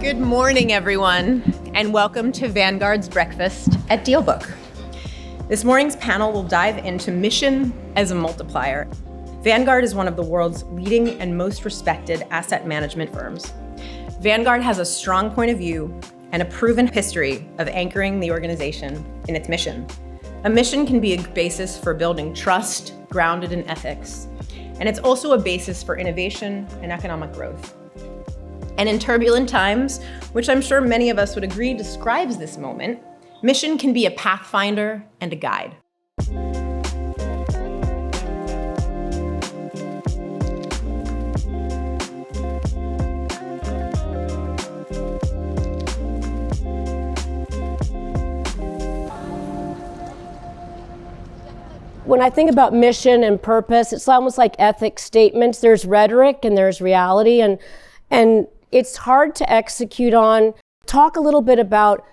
Good morning, everyone, and welcome to Vanguard's Breakfast at DealBook. This morning's panel will dive into mission as a multiplier. Vanguard is one of the world's leading and most respected asset management firms. Vanguard has a strong point of view and a proven history of anchoring the organization in its mission. A mission can be a basis for building trust grounded in ethics, and it's also a basis for innovation and economic growth. And in turbulent times, which I'm sure many of us would agree describes this moment, mission can be a pathfinder and a guide. When I think about mission and purpose, it's almost like ethics statements. There's rhetoric and there's reality, and it's hard to execute on. Talk a little bit about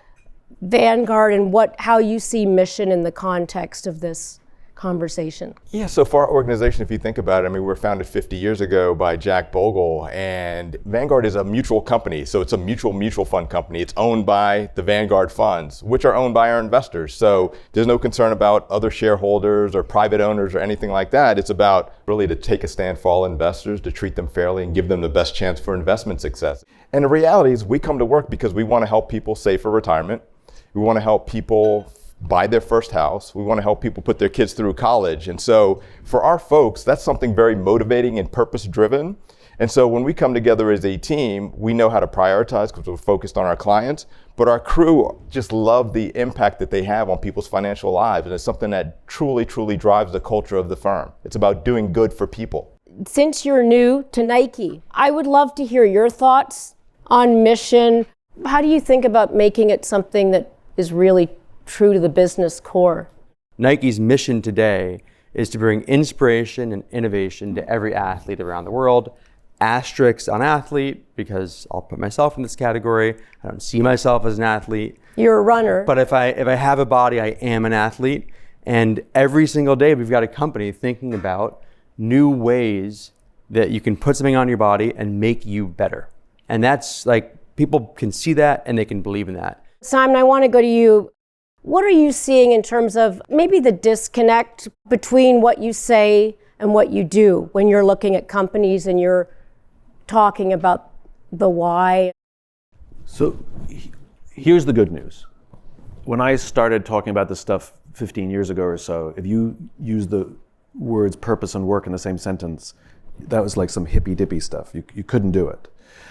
Vanguard and how you see mission in the context of this conversation. Yeah, so for our organization, if you think about it, we were founded 50 years ago by Jack Bogle, and Vanguard is a mutual company. So it's a mutual fund company. It's owned by the Vanguard funds, which are owned by our investors. So there's no concern about other shareholders or private owners or anything like that. It's about really to take a stand for all investors, to treat them fairly and give them the best chance for investment success. And the reality is we come to work because we want to help people save for retirement. We want to help people buy their first house. We want to help people put their kids through college. And so for our folks, that's something very motivating and purpose-driven. And so when we come together as a team, we know how to prioritize because we're focused on our clients, but our crew just love the impact that they have on people's financial lives. And it's something that truly drives the culture of the firm. It's about doing good for people. Since you're new to Nike, I would love to hear your thoughts on mission. How do you think about making it something that is really true to the business core? Nike's mission today is to bring inspiration and innovation to every athlete around the world. Asterisks on athlete, because I'll put myself in this category. I don't see myself as an athlete. You're a runner. But if I have a body, I am an athlete. And every single day we've got a company thinking about new ways that you can put something on your body and make you better. And that's like, people can see that and they can believe in that. Simon, I want to go to you. What are you seeing in terms of maybe the disconnect between what you say and what you do when you're looking at companies and you're talking about the why? So here's the good news. When I started talking about this stuff 15 years ago or so, if you use the words purpose and work in the same sentence, that was like some hippy-dippy stuff. You couldn't do it.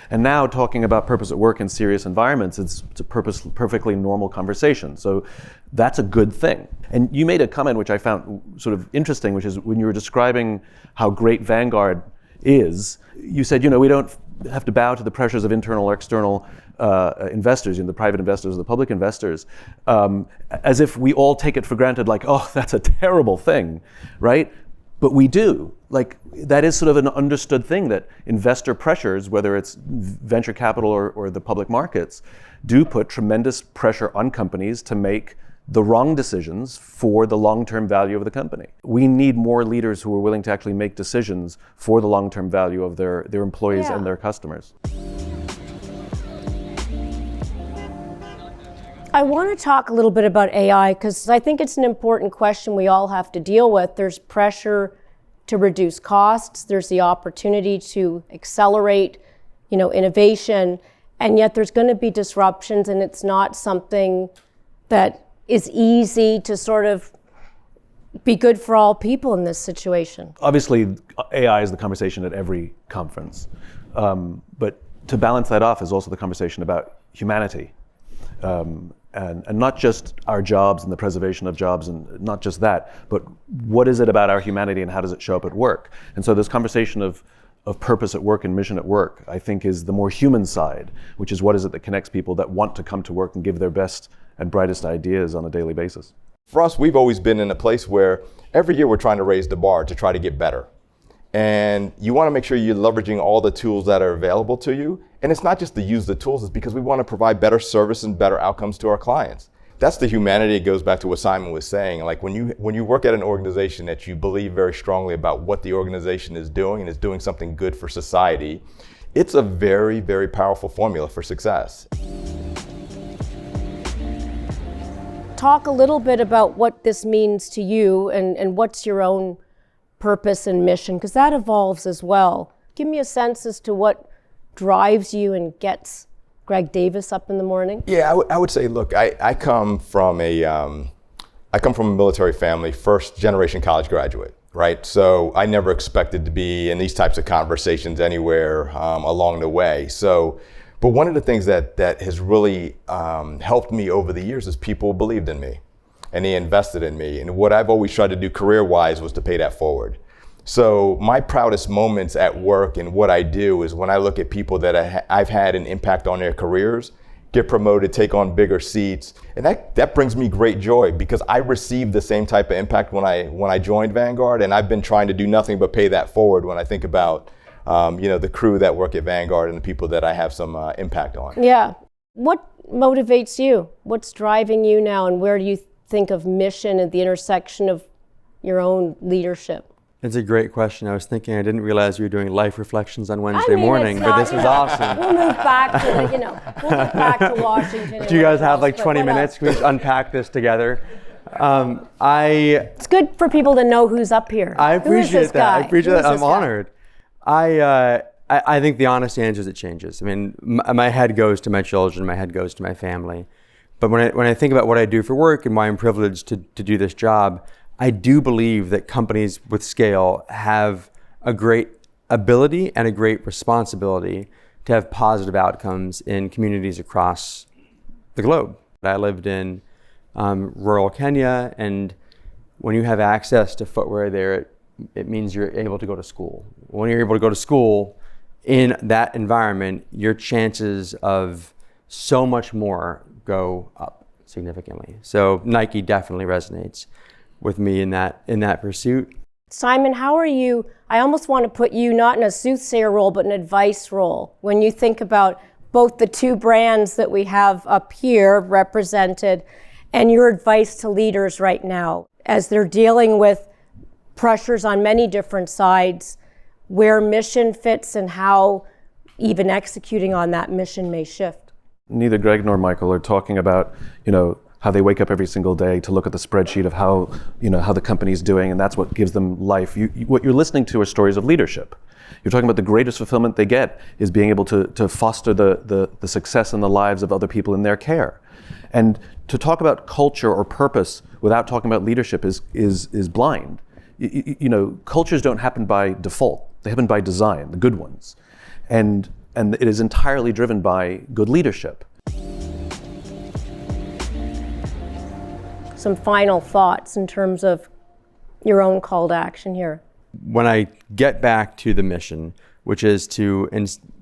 And now talking about purpose at work in serious environments, it's a perfectly normal conversation. So that's a good thing. And you made a comment which I found sort of interesting, which is when you were describing how great Vanguard is, you said, we don't have to bow to the pressures of internal or external investors, the private investors or the public investors, as if we all take it for granted, like, oh, that's a terrible thing, right? But we do. Like, that is sort of an understood thing that investor pressures, whether it's venture capital or the public markets, do put tremendous pressure on companies to make the wrong decisions for the long-term value of the company. We need more leaders who are willing to actually make decisions for the long-term value of their employees and their customers. I want to talk a little bit about AI because I think it's an important question we all have to deal with. There's pressure to reduce costs. There's the opportunity to accelerate, innovation, and yet there's going to be disruptions, and it's not something that is easy to sort of be good for all people in this situation. Obviously, AI is the conversation at every conference, but to balance that off is also the conversation about humanity. And not just our jobs and the preservation of jobs and not just that, but what is it about our humanity and how does it show up at work? And so this conversation of purpose at work and mission at work, I think, is the more human side, which is what is it that connects people that want to come to work and give their best and brightest ideas on a daily basis. For us, we've always been in a place where every year we're trying to raise the bar to try to get better. And you want to make sure you're leveraging all the tools that are available to you. And it's not just to use the tools, it's because we want to provide better service and better outcomes to our clients. That's the humanity. It goes back to what Simon was saying. Like when you work at an organization that you believe very strongly about what the organization is doing and is doing something good for society, It's a very, very powerful formula for success. Talk a little bit about what this means to you and what's your own purpose and mission, because that evolves as well. Give me a sense as to what drives you and gets Greg Davis up in the morning. Yeah, I would say, look, I come from a military family, first generation college graduate, right? So I never expected to be in these types of conversations anywhere along the way. But one of the things that has really helped me over the years is people believed in me and they invested in me. And what I've always tried to do career-wise was to pay that forward. So my proudest moments at work and what I do is when I look at people that I've had an impact on their careers, get promoted, take on bigger seats. And that brings me great joy because I received the same type of impact when I joined Vanguard, and I've been trying to do nothing but pay that forward when I think about the crew that work at Vanguard and the people that I have some impact on. Yeah. What motivates you? What's driving you now, and where do you think of mission at the intersection of your own leadership? It's a great question. I was thinking I didn't realize you were doing life reflections on Wednesday morning, but this is awesome. We'll move back to Washington. Do you guys have like 20 minutes? Can we just unpack this together? It's good for people to know who's up here. I appreciate that. I appreciate that. I'm guy? honored. I think the honest answer is it changes. I mean, my head goes to my children, my head goes to my family. But when I think about what I do for work and why I'm privileged to do this job, I do believe that companies with scale have a great ability and a great responsibility to have positive outcomes in communities across the globe. I lived in rural Kenya, and when you have access to footwear there, it means you're able to go to school. When you're able to go to school in that environment, your chances of so much more go up significantly. So Nike definitely resonates with me in that pursuit. Simon, how are you? I almost want to put you not in a soothsayer role, but an advice role. When you think about both the two brands that we have up here represented and your advice to leaders right now as they're dealing with pressures on many different sides, where mission fits and how even executing on that mission may shift. Neither Greg nor Michael are talking about, how they wake up every single day to look at the spreadsheet of how the company's doing, and that's what gives them life. What you're listening to are stories of leadership. You're talking about the greatest fulfillment they get is being able to foster the success in the lives of other people in their care. And to talk about culture or purpose without talking about leadership is blind. Cultures don't happen by default. They happen by design, the good ones. And it is entirely driven by good leadership. Some final thoughts in terms of your own call to action here. When I get back to the mission, which is to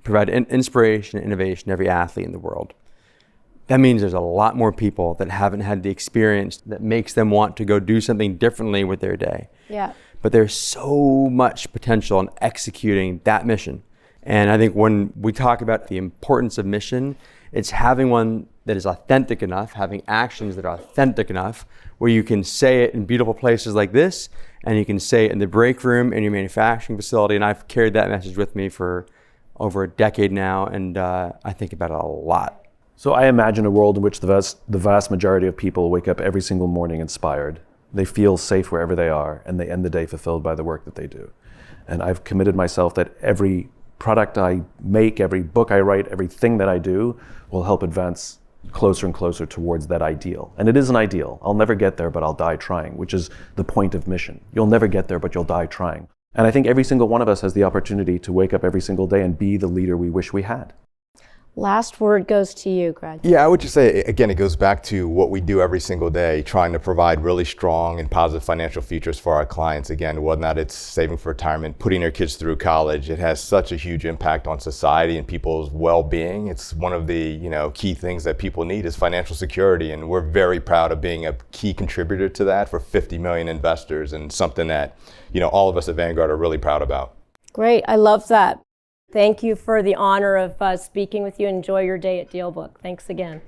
provide inspiration and innovation to every athlete in the world, that means there's a lot more people that haven't had the experience that makes them want to go do something differently with their day. Yeah. But there's so much potential in executing that mission. And I think when we talk about the importance of mission, it's having one that is authentic enough, having actions that are authentic enough, where you can say it in beautiful places like this, and you can say it in the break room in your manufacturing facility. And I've carried that message with me for over a decade now, and I think about it a lot. So I imagine a world in which the vast majority of people wake up every single morning inspired. They feel safe wherever they are, and they end the day fulfilled by the work that they do. And I've committed myself that every product I make, every book I write, everything that I do will help advance closer and closer towards that ideal. And it is an ideal. I'll never get there, but I'll die trying, which is the point of mission. You'll never get there, but you'll die trying. And I think every single one of us has the opportunity to wake up every single day and be the leader we wish we had. Last word goes to you, Greg. Yeah, I would just say, again, it goes back to what we do every single day, trying to provide really strong and positive financial features for our clients. Again, whether or not it's saving for retirement, putting their kids through college, it has such a huge impact on society and people's well-being. It's one of the key things that people need is financial security, and we're very proud of being a key contributor to that for 50 million investors, and something that all of us at Vanguard are really proud about. Great, I love that. Thank you for the honor of speaking with you. Enjoy your day at DealBook. Thanks again.